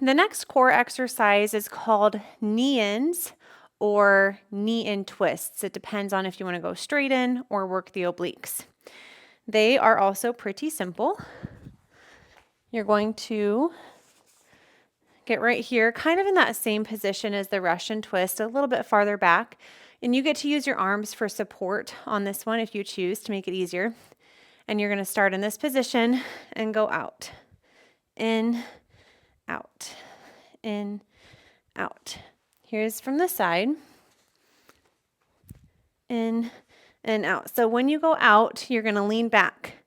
The next core exercise is called knee-ins or knee-in twists. It depends on if you want to go straight in or work the obliques. They are also pretty simple. You're going to get right here, kind of in that same position as the Russian twist, a little bit farther back. And you get to use your arms for support on this one if you choose to make it easier. And you're going to start in this position and go out, in, out, in, out. Here's from the side, in and out. So when you go out, you're going to lean back.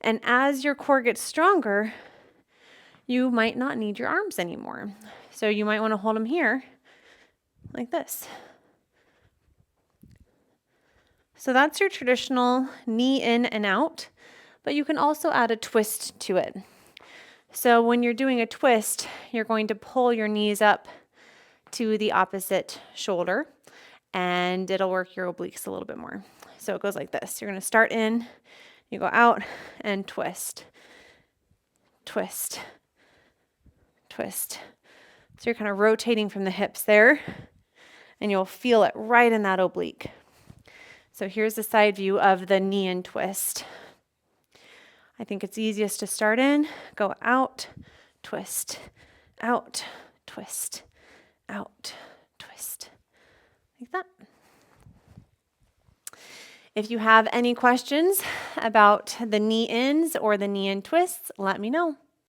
And as your core gets stronger, you might not need your arms anymore. So you might want to hold them here like this. So that's your traditional knee in and out, but you can also add a twist to it. So when you're doing a twist, you're going to pull your knees up to the opposite shoulder, and it'll work your obliques a little bit more. So it goes like this. You're going to start in, you go out, and twist, twist, twist. So you're kind of rotating from the hips there, and you'll feel it right in that oblique. So here's the side view of the knee and twist. I think it's easiest to start in, go out, twist, out, twist, out, twist, like that. If you have any questions about the knee ins or the knee in twists, let me know.